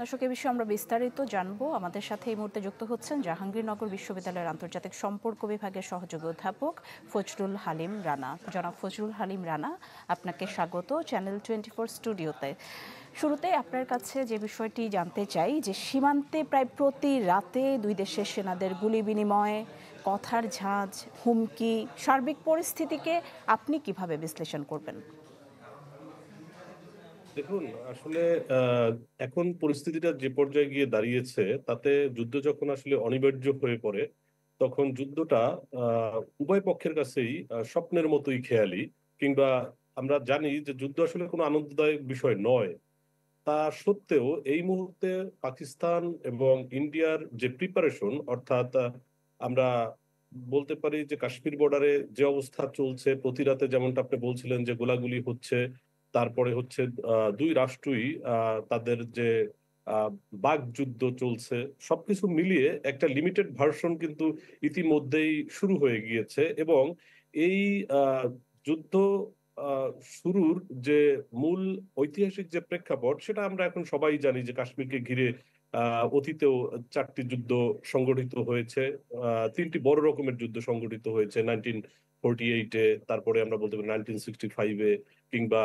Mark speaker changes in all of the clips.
Speaker 1: দর্শক, এ বিষয়ে আমরা বিস্তারিত জানবো। আমাদের সাথে এই মুহূর্তে যুক্ত হচ্ছেন জাহাঙ্গীরনগর বিশ্ববিদ্যালয়ের আন্তর্জাতিক সম্পর্ক বিভাগের সহযোগী অধ্যাপক ফজলুল হালিম রানা। জনাব ফজলুল হালিম রানা, আপনাকে স্বাগত চ্যানেল 24 স্টুডিওতে। শুরুতে আপনার কাছে যে বিষয়টি জানতে চাই, যে সীমান্তে প্রায় প্রতি রাতে দুই দেশের সেনাদের গুলি বিনিময়, কথার ঝাঁজ, হুমকি, সার্বিক পরিস্থিতিকে আপনি কিভাবে বিশ্লেষণ করবেন?
Speaker 2: দেখুন, আসলে এখন পরিস্থিতিটা যে পর্যায়ে গিয়ে দাঁড়িয়েছে, তাতে যুদ্ধ যখন আসলে অনিবার্য হয়ে পড়ে, তখন যুদ্ধটা উভয় পক্ষের কাছেই স্বপ্নের মতোই খেয়ালি। কিংবা আমরা জানি যে যুদ্ধ আসলে কোনো আনন্দদায়ক বিষয় নয়। তা সত্ত্বেও এই মুহূর্তে পাকিস্তান এবং ইন্ডিয়ার যে প্রিপারেশন, অর্থাৎ আমরা বলতে পারি যে কাশ্মীর বর্ডারে যে অবস্থা চলছে, প্রতি রাতে যেমনটা আপনি বলছিলেন যে গোলাগুলি হচ্ছে, তারপরে হচ্ছে দুই রাষ্ট্রই তাদের যে আহ, বাকযুদ্ধ চলছে, সবকিছু মিলিয়ে একটা লিমিটেড ভার্সন কিন্তু ইতিমধ্যেই শুরু হয়ে গিয়েছে। এবং এই আহ, যুদ্ধ আহ, শুরুর যে মূল ঐতিহাসিক যে প্রেক্ষাপট, সেটা আমরা এখন সবাই জানি যে কাশ্মীরকে ঘিরে অতীতেও চারটি যুদ্ধ সংগঠিত হয়েছে। তিনটি বড় রকমের যুদ্ধ সংগঠিত হয়েছে 1948-এ, তারপরে আমরা বলতে পারি 1965-এ, কিংবা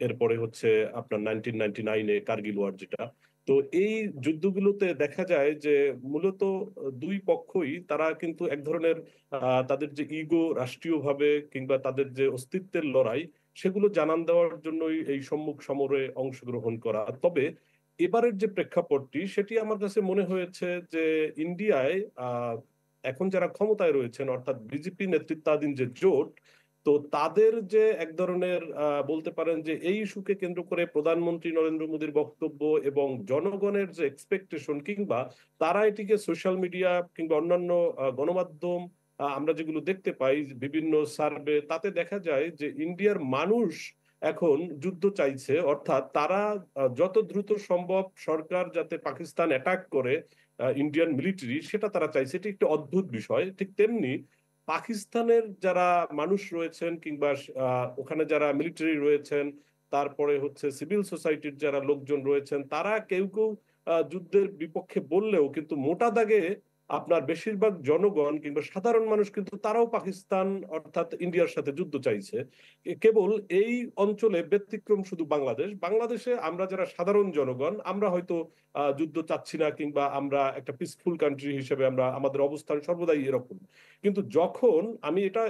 Speaker 2: এরপরে হচ্ছে আপনার 1999-এ কার্গিল ওয়ার যেটা। তো এই যুদ্ধগুলোতে দেখা যায় যে মূলত দুই পক্ষই তারা কিন্তু এক ধরনের তাদের যে ইগো, রাষ্ট্রীয়ভাবে কিংবা তাদের যে অস্তিত্বের লড়াই, সেগুলো জানান দেওয়ার জন্যই এই সম্মুখ সমরে অংশগ্রহণ করা। তবে এবারের যে প্রেক্ষাপটটি, সেটি আমার কাছে মনে হয়েছে যে ইন্ডিয়ায় এখন যারা ক্ষমতায় রয়েছেন, অর্থাৎ বিজেপি নেতৃত্বাধীন যে জোট, তো তাদের যে এক ধরনের বলতে পারেন যে এই ইস্যুকে কেন্দ্র করে প্রধানমন্ত্রী নরেন্দ্র মোদীর বক্তব্য এবং জনগণের যে এক্সপেকটেশন, কিংবা তারা এটিকে সোশ্যাল মিডিয়া কিংবা অন্যান্য গণমাধ্যম আমরা যেগুলো দেখতে পাই বিভিন্ন সার্ভে, তাতে দেখা যায় যে ইন্ডিয়ার মানুষ এখন যুদ্ধ চাইছে। অর্থাৎ তারা যত দ্রুত সম্ভব সরকার যাতে পাকিস্তান অ্যাটাক করে ইন্ডিয়ান মিলিটারি, সেটা তারা চাইছে। এটি একটি অদ্ভুত বিষয়। ঠিক তেমনি পাকিস্তানের যারা মানুষ রয়েছেন, কিংবা ওখানে যারা মিলিটারি রয়েছেন, তারপরে হচ্ছে সিভিল সোসাইটির যারা লোকজন রয়েছেন, তারা কেউ কেউ যুদ্ধের বিপক্ষে বললেও কিন্তু মোটা দাগে আপনার বেশিরভাগ জনগণ কিংবা সাধারণ মানুষ কিন্তু তারাও পাকিস্তান অর্থাৎ ইন্ডিয়ার সাথে যুদ্ধ চাইছে। কেবল এই অঞ্চলে ব্যতিক্রম শুধু বাংলাদেশ। বাংলাদেশে আমরা যারা সাধারণ জনগণ, আমরা হয়তো যুদ্ধ চাচ্ছি না, কিংবা আমরা একটা পিসফুল কান্ট্রি হিসেবে আমরা আমাদের অবস্থান সর্বদাই এরকম। কিন্তু যখন আমি এটা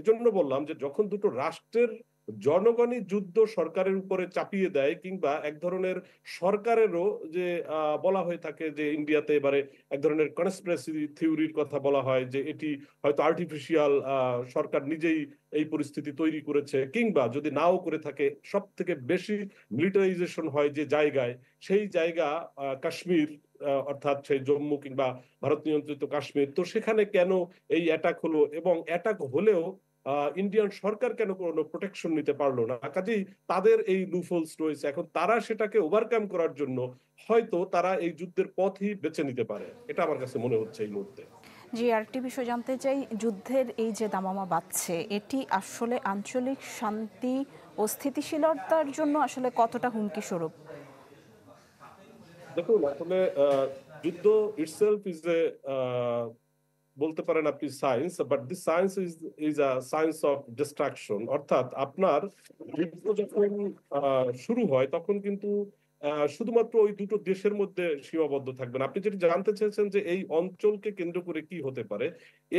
Speaker 2: এজন্য বললাম যে যখন দুটো রাষ্ট্রের জনগণই যুদ্ধ সরকারের উপরে চাপিয়ে দেয়, কিংবা এক ধরনের সরকারেরও যে বলা হয়ে থাকে যে ইন্ডিয়াতে এবারে এক ধরনের কনস্পিরেসি থিওরির কথা বলা হয়, যে এটি হয়তো আর্টিফিশিয়াল, সরকার নিজেই এই পরিস্থিতি তৈরি করেছে, কিংবা যদি নাও করে থাকে সব থেকে বেশি মিলিটারাইজেশন হয় যে জায়গায়, সেই জায়গা কাশ্মীর, অর্থাৎ সেই জম্মু কিংবা ভারত নিয়ন্ত্রিত কাশ্মীর। তো সেখানে কেন এই অ্যাটাক হলো, এবং অ্যাটাক হলেও ইন্ডিয়ান সরকার কেন কোনো প্রোটেকশন নিতে পারলো না? কাজেই তাদের এই লুফোলস রয়েছে। এখন তারা সেটাকে ওভারকাম করার জন্য হয়তো তারা এই যুদ্ধের পথই বেছে নিতে পারে, এটা আমার কাছে মনে হচ্ছে এই মুহূর্তে।
Speaker 1: জি, আরেকটি বিষয় জানতে চাই, যুদ্ধের এই যে দামামা বাড়ছে, এটি আসলে আঞ্চলিক শান্তি ও স্থিতিশীলতার জন্য আসলে কতটা হুমকি স্বরূপ?
Speaker 2: দেখুন, আসলে যুদ্ধ ইটসেলফ ইজ এ, বলতে পারেন আপনি science, but this science is is a science of distraction. অর্থাৎ আপনার যুদ্ধ যখন শুরু হয়, তখন কিন্তু শুধুমাত্র ওই দুটো দেশের মধ্যে সীমাবদ্ধ থাকবে না। আপনি যেটি জানতে চেয়েছেন যে এই অঞ্চলকে কেন্দ্র করে কি হতে পারে,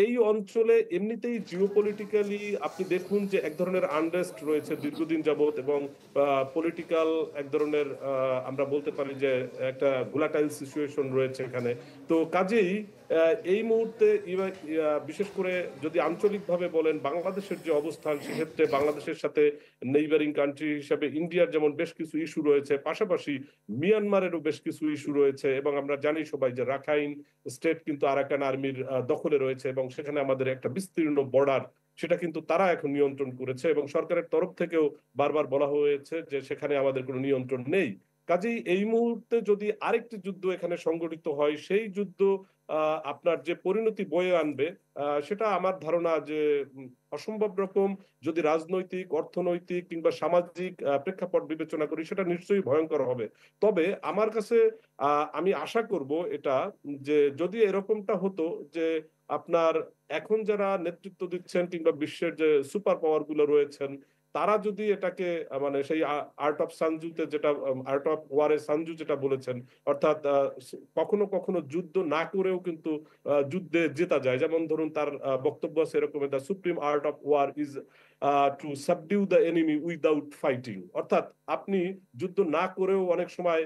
Speaker 2: এই অঞ্চলে এমনিতেই জিওপলিটিক্যালি আপনি দেখুন যে এক ধরনের আনরেস্ট রয়েছে দীর্ঘদিন যাবত, এবং পলিটিক্যাল এক ধরনের আমরা বলতে পারি যে একটা ভোলাটাইল সিচুয়েশন রয়েছে এখানে। তো কাজেই এই মুহূর্তে বিশেষ করে যদি আঞ্চলিকভাবে বলেন, বাংলাদেশের যে অবস্থান, সেক্ষেত্রে বাংলাদেশের সাথে নেইবারিং কান্ট্রি হিসাবে ইন্ডিয়ার যেমন বেশ কিছু ইস্যু রয়েছে, পাশাপাশি মিয়ানমারেরও বেশ কিছু ইস্যু রয়েছে। এবং আমরা জানি সবাই যে রাখাইন স্টেট কিন্তু আরাকান আর্মির দখলে রয়েছে, এবং সেখানে আমাদের একটা বিস্তীর্ণ বর্ডার, সেটা কিন্তু তারা এখন নিয়ন্ত্রণ করেছে, এবং সরকারের তরফ থেকেও বারবার বলা হয়েছে যে সেখানে আমাদের কোনো নিয়ন্ত্রণ নেই। কাজেই এই মুহূর্তে যদি আরেকটি যুদ্ধ এখানে সংগঠিত হয়, সেই যুদ্ধ আপনার যে পরিণতি বয়ে আনবে সেটা আমার ধারণা যে অসম্ভব রকম, যদি রাজনৈতিক, অর্থনৈতিক কিংবা সামাজিক প্রেক্ষাপট বিবেচনা করি, সেটা নিশ্চয়ই ভয়ঙ্কর হবে। তবে আমার কাছে আমি আশা করব এটা, যে যদি এরকমটা হতো যে আপনার এখন যারা নেতৃত্ব দিচ্ছেন কিংবা বিশ্বের যে সুপার পাওয়ার গুলো রয়েছেন, তারা যদি এটাকে মানে সেই আর্ট অফ সানজুতে যেটা, আর্ট অফ ওয়ারে সানজু যেটা বলেছেন, অর্থাৎ কখনো কখনো যুদ্ধ না করেও কিন্তু যুদ্ধে জেতা যায়। যেমন ধরুন তার বক্তব্য আছে এরকম, the supreme art of war is to subdue the enemy without fighting. অর্থাৎ আপনি যুদ্ধ না করেও অনেক সময়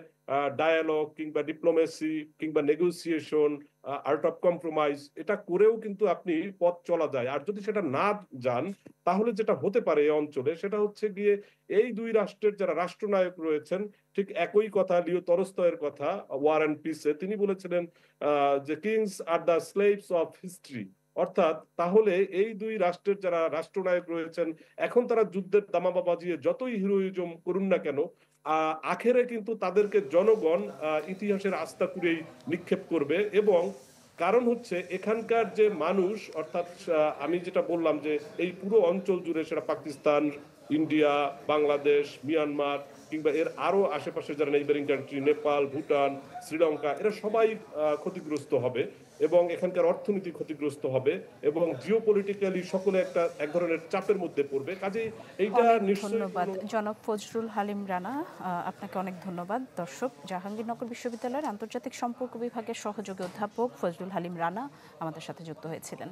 Speaker 2: ডায়ালগ কিংবা ডিপ্লোমেসি কিংবা নেগোসিয়েশন, আর্ট অফ কম্প্রোমাইজ, এটা করেও কিন্তু আপনি পথ চলা যায়। আর যদি সেটা না যান, তাহলে যেটা হতে পারে এই অঞ্চলে সেটা হচ্ছে গিয়ে এই দুই রাষ্ট্রের যারা রাষ্ট্রনায়ক রয়েছেন, ঠিক একই কথা লিও তলস্তয়ের কথা ওয়ার অ্যান্ড পিসে তিনি বলেছিলেন যে kings are the slaves of history. অর্থাৎ তাহলে এই দুই রাষ্ট্রের যারা রাষ্ট্রনায়ক রয়েছেন, এখন তারা যুদ্ধের দামামা বাজিয়ে যতই হিরোইজম করুন না কেন, আখেরে কিন্তু তাদেরকে জনগণ ইতিহাসের আস্থা কুড়েই নিক্ষেপ করবে। এবং কারণ হচ্ছে এখানকার যে মানুষ, অর্থাৎ আমি যেটা বললাম যে এই পুরো অঞ্চল জুড়ে, সেটা পাকিস্তান, ইন্ডিয়া, বাংলাদেশ, মিয়ানমার কিংবা এর আরো আশেপাশে যারা নেইবারিং কান্ট্রি, নেপাল, ভুটান, শ্রীলঙ্কা, এরা সবাই ক্ষতিগ্রস্ত হবে এবং এখানকার অর্থনীতি ক্ষতিগ্রস্ত হবে এবং জিওপলিটিক্যালি সকলে এক ধরনের চাপের মধ্যে পড়বে। কাজেই এইটা
Speaker 1: অনেক
Speaker 2: নিশ্চয়ই
Speaker 1: ধন্যবাদ জনাব ফজলুল হালিম রানা, আপনাকে অনেক ধন্যবাদ। দর্শক, জাহাঙ্গীরনগর বিশ্ববিদ্যালয়ের আন্তর্জাতিক সম্পর্ক বিভাগের সহযোগী অধ্যাপক ফজলুল হালিম রানা আমাদের সাথে যুক্ত হয়েছিলেন।